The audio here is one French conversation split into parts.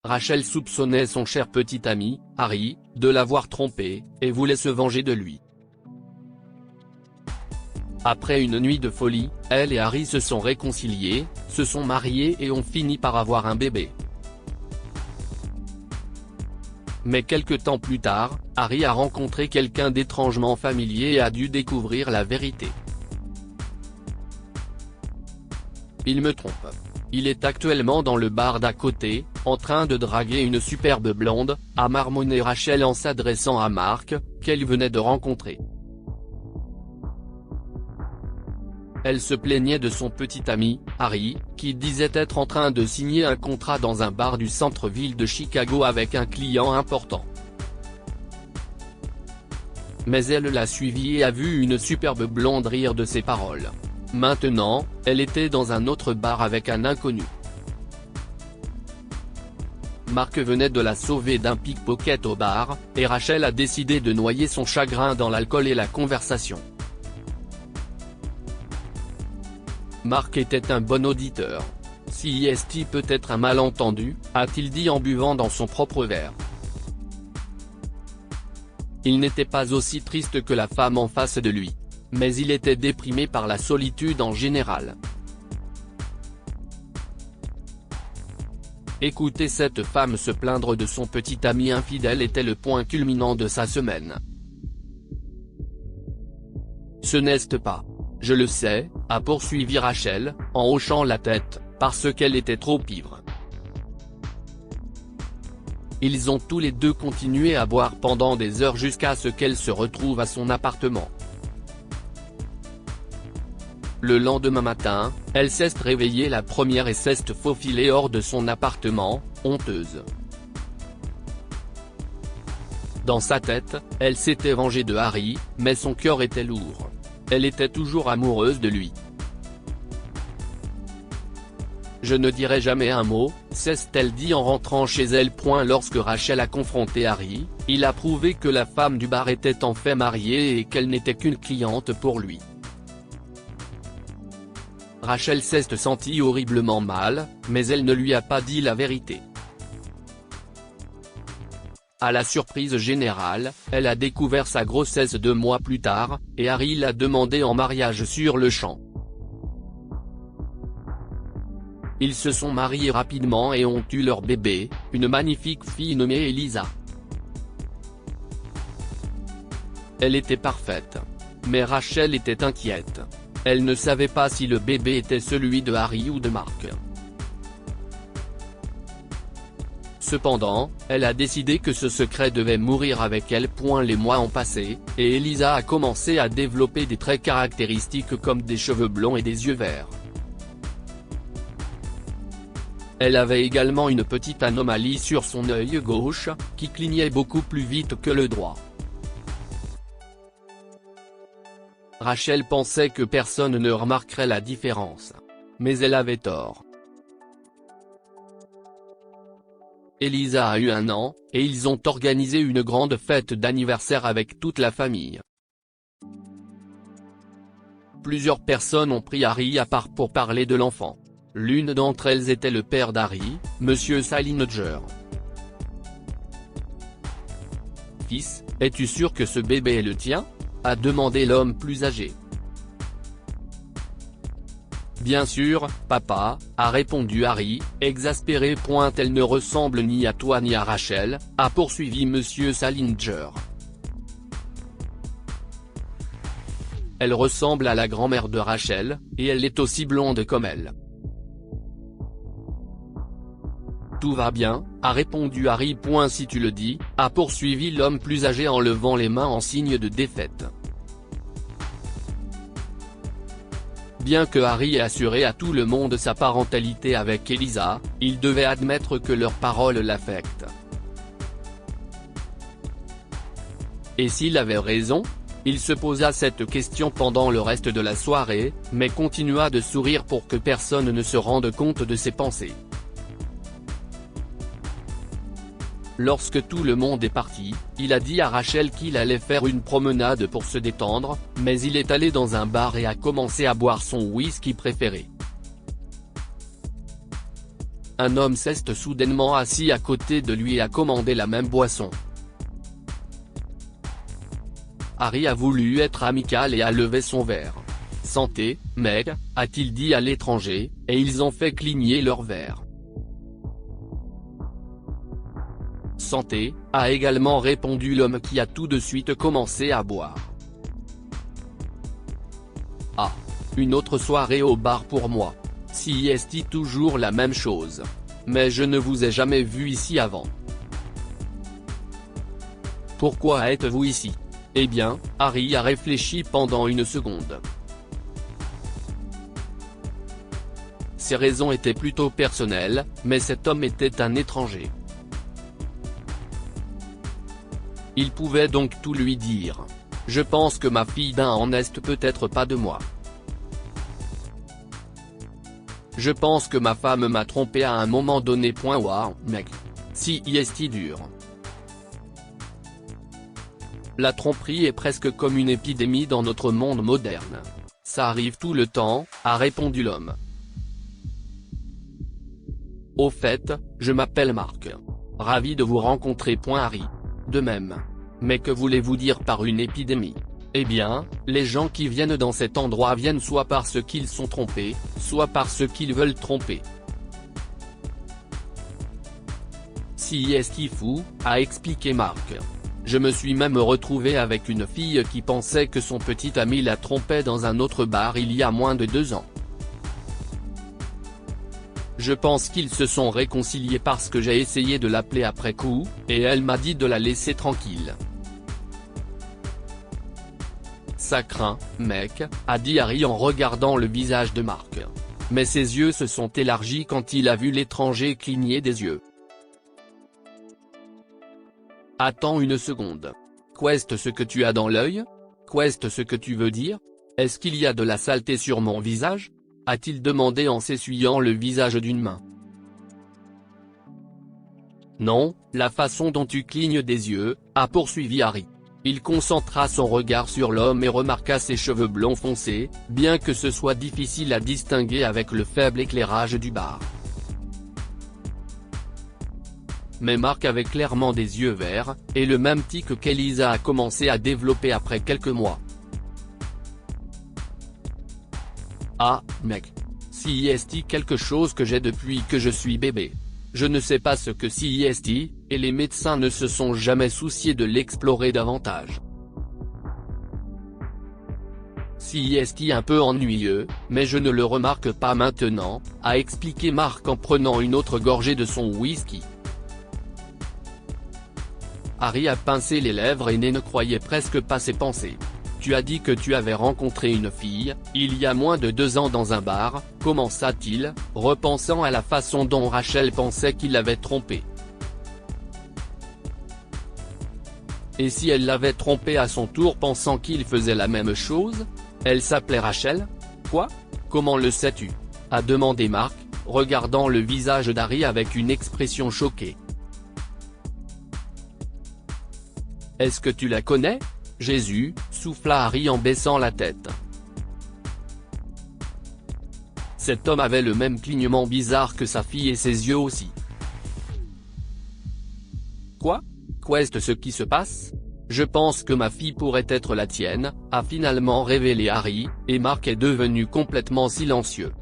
Rachel soupçonnait son cher petit ami, Harry, de l'avoir trompé, et voulait se venger de lui. Après une nuit de folie, elle et Harry se sont réconciliés, se sont mariés et ont fini par avoir un bébé. Mais quelque temps plus tard, Harry a rencontré quelqu'un d'étrangement familier et a dû découvrir la vérité. Il me trompe. Il est actuellement dans le bar d'à côté, en train de draguer une superbe blonde, a marmonné Rachel en s'adressant à Mark, qu'elle venait de rencontrer. Elle se plaignait de son petit ami, Harry, qui disait être en train de signer un contrat dans un bar du centre-ville de Chicago avec un client important. Mais elle l'a suivi et a vu une superbe blonde rire de ses paroles. Maintenant, elle était dans un autre bar avec un inconnu. Mark venait de la sauver d'un pickpocket au bar, et Rachel a décidé de noyer son chagrin dans l'alcool et la conversation. Mark était un bon auditeur. Si est peut-être un malentendu, a-t-il dit en buvant dans son propre verre. Il n'était pas aussi triste que la femme en face de lui. Mais il était déprimé par la solitude en général. Écouter cette femme se plaindre de son petit ami infidèle était le point culminant de sa semaine. Ce n'est pas. Je le sais, a poursuivi Rachel, en hochant la tête, parce qu'elle était trop ivre. Ils ont tous les deux continué à boire pendant des heures jusqu'à ce qu'elle se retrouve à son appartement. Le lendemain matin, elle s'est réveillée la première et s'est faufilée hors de son appartement, honteuse. Dans sa tête, elle s'était vengée de Harry, mais son cœur était lourd. Elle était toujours amoureuse de lui. Je ne dirai jamais un mot, s'est-elle dit en rentrant chez elle. Lorsque Rachel a confronté Harry, il a prouvé que la femme du bar était en fait mariée et qu'elle n'était qu'une cliente pour lui. Rachel s'est sentie horriblement mal, mais elle ne lui a pas dit la vérité. À la surprise générale, elle a découvert sa grossesse 2 mois plus tard, et Harry l'a demandé en mariage sur le champ. Ils se sont mariés rapidement et ont eu leur bébé, une magnifique fille nommée Elisa. Elle était parfaite. Mais Rachel était inquiète. Elle ne savait pas si le bébé était celui de Harry ou de Mark. Cependant, elle a décidé que ce secret devait mourir avec elle. Les mois ont passé, et Elisa a commencé à développer des traits caractéristiques comme des cheveux blonds et des yeux verts. Elle avait également une petite anomalie sur son œil gauche, qui clignait beaucoup plus vite que le droit. Rachel pensait que personne ne remarquerait la différence. Mais elle avait tort. Elisa a eu 1 an, et ils ont organisé une grande fête d'anniversaire avec toute la famille. Plusieurs personnes ont pris Harry à part pour parler de l'enfant. L'une d'entre elles était le père d'Harry, Monsieur Salinger. « Fils, es-tu sûr que ce bébé est le tien ?» a demandé l'homme plus âgé. « Bien sûr, papa », a répondu Harry, exaspéré. « Elle ne ressemble ni à toi ni à Rachel », a poursuivi Monsieur Salinger. « Elle ressemble à la grand-mère de Rachel, et elle est aussi blonde comme elle. » « Tout va bien, » a répondu Harry. « Si tu le dis », a poursuivi l'homme plus âgé en levant les mains en signe de défaite. Bien que Harry ait assuré à tout le monde sa parentalité avec Elisa, il devait admettre que leurs paroles l'affectent. Et s'il avait raison? Il se posa cette question pendant le reste de la soirée, mais continua de sourire pour que personne ne se rende compte de ses pensées. Lorsque tout le monde est parti, il a dit à Rachel qu'il allait faire une promenade pour se détendre, mais il est allé dans un bar et a commencé à boire son whisky préféré. un homme s'est soudainement assis à côté de lui et a commandé la même boisson. Harry a voulu être amical et a levé son verre. « Santé, mec », a-t-il dit à l'étranger, et ils ont fait cligner leur verre. « Santé », a également répondu l'homme qui a tout de suite commencé à boire. Ah. Une autre soirée au bar pour moi. Si est toujours la même chose. Mais je ne vous ai jamais vu ici avant. Pourquoi êtes-vous ici? Eh bien, Harry a réfléchi pendant une seconde. Ses raisons étaient plutôt personnelles, mais cet homme était un étranger. Il pouvait donc tout lui dire. Je pense que ma fille d'un en est peut-être pas de moi. Je pense que ma femme m'a trompé à un moment donné. Wow, mec. Si est dur. La tromperie est presque comme une épidémie dans notre monde moderne. Ça arrive tout le temps, a répondu l'homme. Au fait, je m'appelle Marc. Ravi de vous rencontrer. Harry. De même. Mais que voulez-vous dire par une épidémie? Eh bien, les gens qui viennent dans cet endroit viennent soit parce qu'ils sont trompés, soit parce qu'ils veulent tromper. Si est fou, a expliqué Marc. Je me suis même retrouvé avec une fille qui pensait que son petit ami la trompait dans un autre bar il y a moins de 2 ans. Je pense qu'ils se sont réconciliés parce que j'ai essayé de l'appeler après coup, et elle m'a dit de la laisser tranquille. Ça craint, mec, a dit Harry en regardant le visage de Marc. Mais ses yeux se sont élargis quand il a vu l'étranger cligner des yeux. Attends une seconde. Qu'est-ce ce que tu as dans l'œil? Qu'est-ce ce que tu veux dire? Est-ce qu'il y a de la saleté sur mon visage? A-t-il demandé en s'essuyant le visage d'une main. Non, la façon dont tu clignes des yeux, a poursuivi Harry. Il concentra son regard sur l'homme et remarqua ses cheveux blonds foncés, bien que ce soit difficile à distinguer avec le faible éclairage du bar. Mais Marc avait clairement des yeux verts, et le même tic qu'Elisa a commencé à développer après quelques mois. Ah, mec. Si est quelque chose que j'ai depuis que je suis bébé. Je ne sais pas ce que si est, et les médecins ne se sont jamais souciés de l'explorer davantage. Si est un peu ennuyeux, mais je ne le remarque pas maintenant, a expliqué Marc en prenant une autre gorgée de son whisky. Harry a pincé les lèvres et ne croyait presque pas ses pensées. Tu as dit que tu avais rencontré une fille, il y a moins de 2 ans dans un bar, commença-t-il, repensant à la façon dont Rachel pensait qu'il l'avait trompé. Et si elle l'avait trompé à son tour pensant qu'il faisait la même chose? Elle s'appelait Rachel? Quoi? Comment le sais-tu? A demandé Marc, regardant le visage d'Harry avec une expression choquée. Est-ce que tu la connais? Jésus, souffla Harry en baissant la tête. Cet homme avait le même clignement bizarre que sa fille et ses yeux aussi. Quoi? Qu'est-ce ce qui se passe? Je pense que ma fille pourrait être la tienne, a finalement révélé Harry, et Marc est devenu complètement silencieux.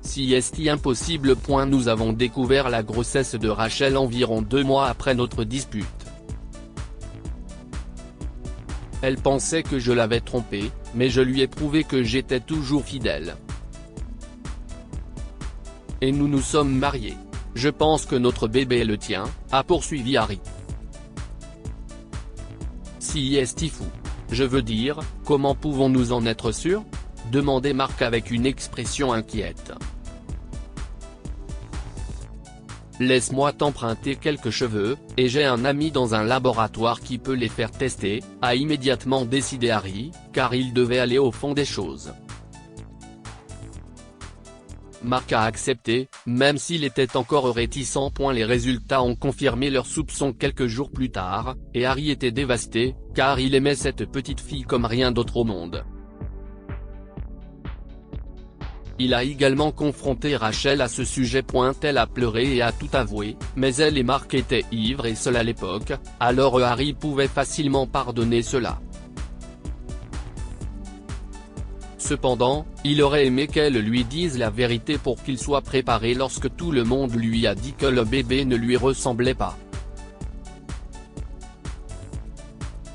Si est impossible. Nous avons découvert la grossesse de Rachel environ 2 mois après notre dispute. Elle pensait que je l'avais trompée, mais je lui ai prouvé que j'étais toujours fidèle. Et nous nous sommes mariés. Je pense que notre bébé est le tien, a poursuivi Harry. Si est fou. Je veux dire, comment pouvons-nous en être sûrs? Demandait Marc avec une expression inquiète. Laisse-moi t'emprunter quelques cheveux, et j'ai un ami dans un laboratoire qui peut les faire tester, a immédiatement décidé Harry, car il devait aller au fond des choses. Marc a accepté, même s'il était encore réticent. Les résultats ont confirmé leurs soupçons quelques jours plus tard, et Harry était dévasté, car il aimait cette petite fille comme rien d'autre au monde. Il a également confronté Rachel à ce sujet. Elle a pleuré et a tout avoué, mais elle et Mark étaient ivres et seuls à l'époque, alors Harry pouvait facilement pardonner cela. Cependant, il aurait aimé qu'elle lui dise la vérité pour qu'il soit préparé lorsque tout le monde lui a dit que le bébé ne lui ressemblait pas.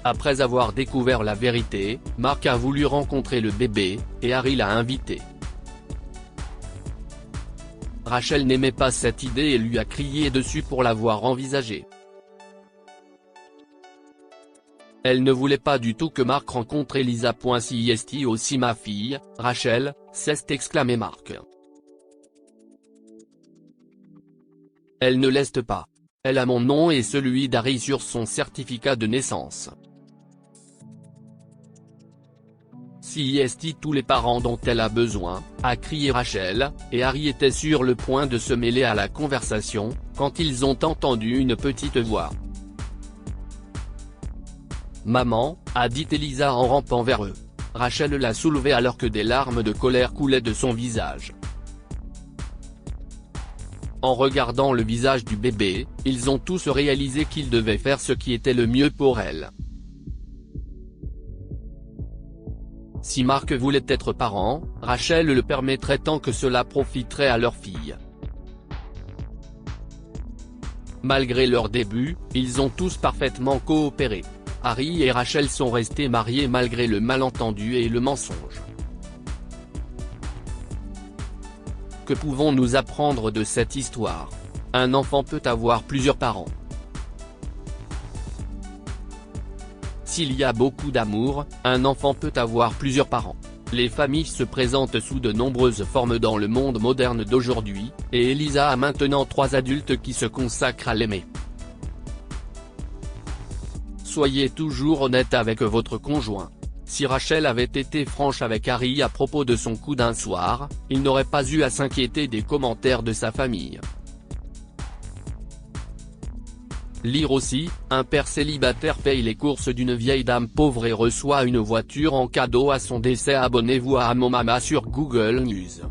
Après avoir découvert la vérité, Mark a voulu rencontrer le bébé, et Harry l'a invité. Rachel n'aimait pas cette idée et lui a crié dessus pour l'avoir envisagée. Elle ne voulait pas du tout que Mark rencontre Elisa. C'est aussi ma fille, Rachel, s'est exclamé Mark. Elle ne l'est pas. Elle a mon nom et celui d'Harry sur son certificat de naissance. C'est tous les parents dont elle a besoin, a crié Rachel, et Harry était sur le point de se mêler à la conversation, quand ils ont entendu une petite voix. « Maman », a dit Elisa en rampant vers eux. Rachel l'a soulevée alors que des larmes de colère coulaient de son visage. En regardant le visage du bébé, ils ont tous réalisé qu'ils devaient faire ce qui était le mieux pour elle. Si Mark voulait être parent, Rachel le permettrait tant que cela profiterait à leur fille. Malgré leur début, ils ont tous parfaitement coopéré. Harry et Rachel sont restés mariés malgré le malentendu et le mensonge. Que pouvons-nous apprendre de cette histoire? Un enfant peut avoir plusieurs parents. S'il y a beaucoup d'amour, un enfant peut avoir plusieurs parents. Les familles se présentent sous de nombreuses formes dans le monde moderne d'aujourd'hui, et Elisa a maintenant 3 adultes qui se consacrent à l'aimer. Soyez toujours honnête avec votre conjoint. Si Rachel avait été franche avec Harry à propos de son coup d'un soir, il n'aurait pas eu à s'inquiéter des commentaires de sa famille. Lire aussi, un père célibataire paye les courses d'une vieille dame pauvre et reçoit une voiture en cadeau à son décès. Abonnez-vous à Mon Mama sur Google News.